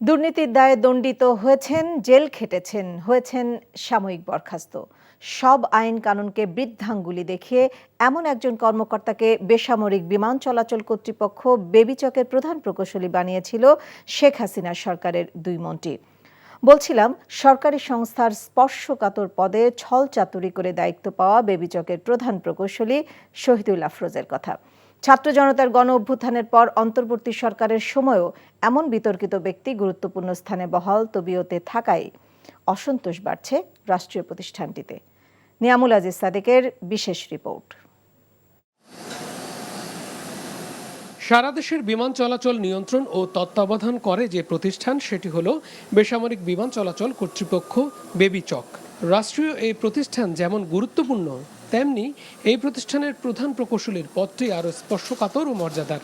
দুর্নীতির দায়ে দণ্ডিত হয়েছেন, জেল খেটেছেন, হয়েছেন সাময়িক বরখাস্ত। সব আইন কানুনকে বৃদ্ধাঙ্গুলি দেখিয়ে এমন একজন কর্মকর্তাকে বেসামরিক বিমান চলাচল কর্তৃপক্ষ বেবিচকের প্রধান প্রকৌশলী বানিয়েছিল শেখ হাসিনার সরকারের দুই মন্ত্রী। বলছিলাম সরকারি সংস্থার স্পর্শকাতর পদে ছলচাতুরি করে দায়িত্ব পাওয়া বেবিচকের প্রধান প্রকৌশলী শহীদুল আফরোজের কথা। ছাত্র জনতার গণ অভ্যুত্থানের পর অন্তর্বর্তী সরকারের সময়ও এমন বিতর্কিত ব্যক্তি গুরুত্বপূর্ণ স্থানে বহাল তবিয়তে থাকায় অসন্তোষ বাড়ছে রাষ্ট্রীয় প্রতিষ্ঠানটিতে। নিয়ামুল আজিজ সাদেকের বিশেষ রিপোর্ট। সারা দেশের বিমান চলাচল নিয়ন্ত্রণ ও তত্ত্বাবধান করে যে প্রতিষ্ঠান, সেটি হলো বেসামরিক বিমান চলাচল কর্তৃপক্ষ বেবিচক। রাষ্ট্রীয় এই প্রতিষ্ঠান যেমন গুরুত্বপূর্ণ, তেমনি এই প্রতিষ্ঠানের প্রধান প্রকৌশলীর পদটি আরও স্পর্শকাতর ও মর্যাদার।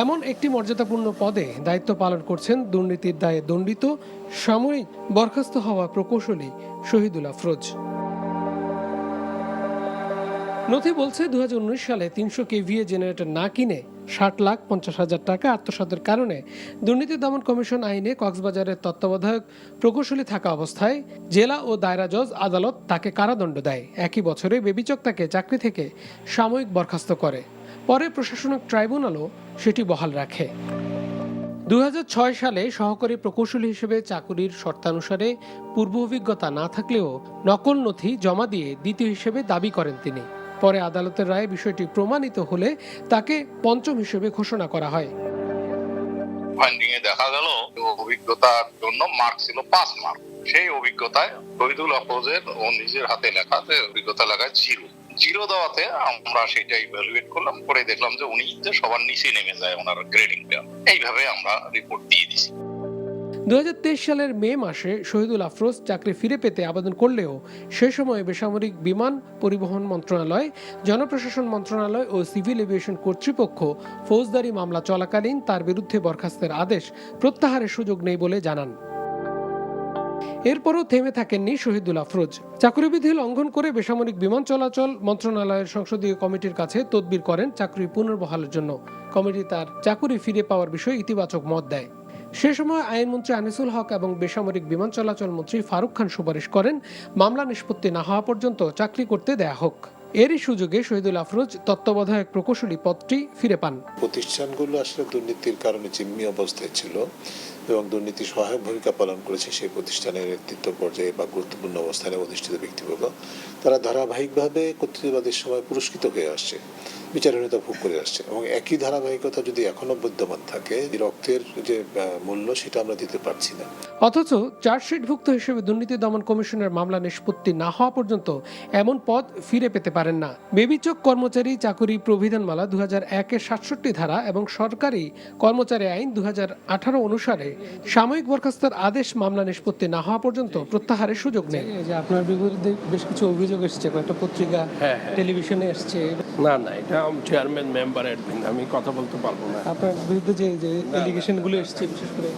এমন একটি মর্যাদাপূর্ণ পদে দায়িত্ব পালন করছেন দুর্নীতির দায়ে দণ্ডিত সাময়িক বরখাস্ত হওয়া প্রকৌশলী শহীদুল আফরোজ। নথি বলছে 2019 সালে 300 কেভিএ জেনারেটর না কিনে 60,50,000 টাকা আত্মসাতের কারণে দুর্নীতি দমন কমিশন আইনে কক্সবাজারের তত্ত্বাবধায়ক প্রকৌশলী থাকা অবস্থায় জেলা ও দায়রা জজ আদালত তাকে কারাদণ্ড দেয়। একই বছরে বেবিচক তাকে চাকরি থেকে সাময়িক বরখাস্ত করে। পরে প্রশাসনিক ট্রাইব্যুনালও সেটি বহাল রাখে। 2006 সালে সহকারী প্রকৌশলী হিসেবে চাকুরির শর্তানুসারে পূর্ব অভিজ্ঞতা না থাকলেও নকল নথি জমা দিয়ে দ্বিতীয় হিসেবে দাবি করেন তিনি। পরে আদালতের রায়ে বিষয়টি প্রমাণিত হলে তাকে পঞ্চম হিসেবে ঘোষণা করা হয়। ফাইন্ডিংয়ে দেখা গেল অভিজ্ঞতার জন্য মার্ক ছিল 5 মার্ক। সেই অভিজ্ঞতায় শহীদুল আফরোজের ও নিজের হাতে লেখাতে অভিজ্ঞতা লেখায় 0 দেওয়াতে আমরা সেটা ইভ্যালুয়েট করলাম, করে দেখলাম যে উনি সবার নিচে নেমে যায় ওনার গ্রেডিংটা। এইভাবে আমরা রিপোর্ট দিয়ে দিছি। 2023 সালের মে মাসে শহীদুল আফরোজ চাকরি ফিরে পেতে আবেদন করলেও সে সময় বেসামরিক বিমান পরিবহন মন্ত্রণালয়, জনপ্রশাসন মন্ত্রণালয় ও সিভিল এভিয়েশন কর্তৃপক্ষ ফৌজদারি মামলা চলাকালীন তার বিরুদ্ধে বরখাস্তের আদেশ প্রত্যাহারের সুযোগ নেই বলে জানান। এরপরও থেমে থাকেননি শহীদুল আফরোজ। চাকরিবিধি লঙ্ঘন করে বেসামরিক বিমান চলাচল মন্ত্রণালয়ের সংসদীয় কমিটির কাছে তদবির করেন চাকরি পুনর্বহালের জন্য। কমিটি তার চাকরি ফিরে পাওয়ার বিষয়ে ইতিবাচক মত দেয়। সে সময় আইনমন্ত্রী আনিসুল হক এবং বেসামরিক বিমান চলাচল মন্ত্রী ফারুক খান সুপারিশ করেন মামলা নিষ্পত্তি না হওয়া পর্যন্ত চাকরি করতে দেয়া হোক। এরই সুযোগে শহীদুল আফরোজ তত্ত্বাবধায়ক প্রকৌশলী পদটি ফিরে পান। প্রতিষ্ঠানগুলো আসলে দুর্নীতির কারণে জিম্মি অবস্থায় ছিল এবং দুর্নীতি সহায়ক ভূমিকা পালন করেছে সেই প্রতিষ্ঠানের নেতৃত্ব পর্যায়ে বা গুরুত্বপূর্ণ অবস্থানে অধিষ্ঠিত ব্যক্তিবর্গ। তারা ধারাবাহিকভাবে কর্তৃত্ববাদের সময় পুরস্কৃত হয়ে আসছে, বিচারহীনতা ভোগ করে আসছে এবং একই ধারাবাহিকতা যদি এখনো বিদ্যমান থাকে, রক্তের যে মূল্য সেটা আমরা দিতে পারছি না। অথচ চার্জশিটভুক্ত হিসেবে দুর্নীতি দমন কমিশনের মামলা নিষ্পত্তি না হওয়া পর্যন্ত এমন পদ ফিরে পেতে পারেন না। বেবিচক কর্মচারী চাকুরি প্রবিধানমালা 2001-এর 67 ধারা এবং সরকারি কর্মচারী আইন 2018 অনুসারে সাময়িক বরখাস্তের আদেশ মামলা নিষ্পত্তি না হওয়া পর্যন্ত প্রত্যাহারের সুযোগ নেই। যে আপনার বিরুদ্ধে বেশ কিছু অভিযোগ এসেছে, কয়েকটা পত্রিকা টেলিভিশনে এসছে। না, এটা চেয়ারম্যান মেম্বার অ্যাডমিন, আমি কথা বলতে পারবো না। আপনার বিরুদ্ধে যে এলিগেশনগুলো এসছে, বিশেষ করে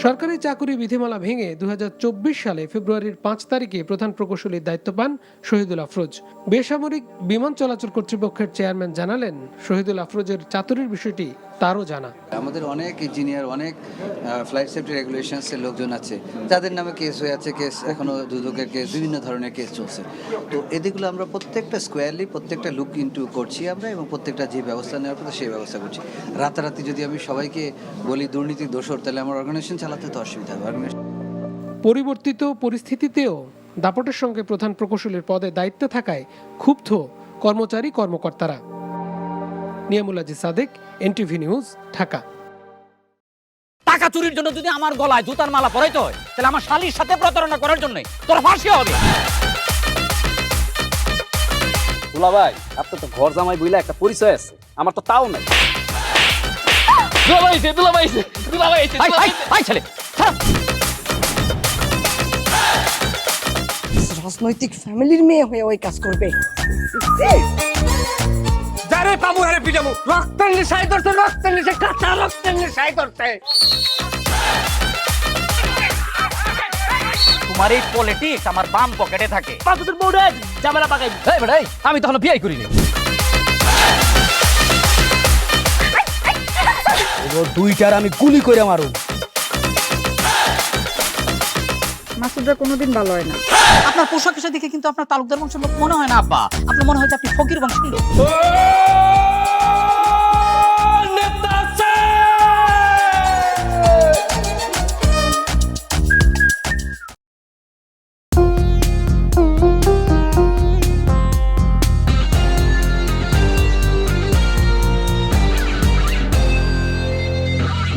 সরকারি চাকুরি বিধিমালা ভেঙে 2024 সালে ফেব্রুয়ারির 5 তারিখে প্রধান প্রকৌশলীর দায়িত্ব পান শহীদুল আফরোজ। বেসামরিক বিমান চলাচল কর্তৃপক্ষের চেয়ারম্যান জানালেন, শহীদুল আফরোজের চাতুরির বিষয়টি তারও জানা। আমাদের অনেক ইঞ্জিনিয়ার, অনেক ফ্লাইট সেফটি রেগুলেশনসের লোকজন আছে, যাদের নামে কেস হয়ে আছে, কেস এখনো দুদকের কেস, বিভিন্ন ধরনের কেস চলছে। তো এদিকগুলো আমরা প্রত্যেকটা স্কোয়ারলি প্রত্যেকটা লুক ইনটু করছি আমরা, এবং প্রত্যেকটা যে ব্যবস্থা নেওয়ার কথা সেই ব্যবস্থা করছি। রাতারাতি যদি আমি সবাইকে বলি দুর্নীতির দোষর, তাহলে আমার অর্গানাইজেশন চালাতে তো অসুবিধা হবে। পরিবর্তিত পরিস্থিতিতেও দাপটের সঙ্গে প্রধান প্রকৌশলীর পদে দায়িত্ব থাকায় ক্ষুব্ধ কর্মচারী কর্মকর্তারা। Niamul Aziz Sadek, NTV news, Dhaka. টাকা চুরির জন্য যদি আমার গলায় জুতার মালা পরাইতে হয়, তাহলে আমার শালীর সাথে প্রতারণা করার জন্য তোর ফাঁসি হবে। দুলা ভাই, আপনার তো ঘর জামাই বইলা একটা পরিচয় আছে, আমার তো তাও নাই। রাজনৈতিক ফ্যামিলির মেয়ে হয়ে ওই কাজ করবে। যারে পাবো হারে পিটাবো, রক্তের নেশায় ধরছে, রক্তের নেশায়, কাঁচা রক্তের নেশায় ধরছে। তোমার এই পলিটিক্স আমার বাম পকেটে থাকে। তোদের বউরে ঝামেলা পাকাই। আমি তখন বিয়ে করিনি। দুইটার আমি গুলি করে মারু। মাসুদরা কোনোদিন ভালো হয় না। আপনার পোশাক আশাক দেখে কিন্তু আপনার তালুকদার বংশের লোক মনে হয় না আব্বা, আপনার মনে হয় যে আপনি ফকির বংশের লোক।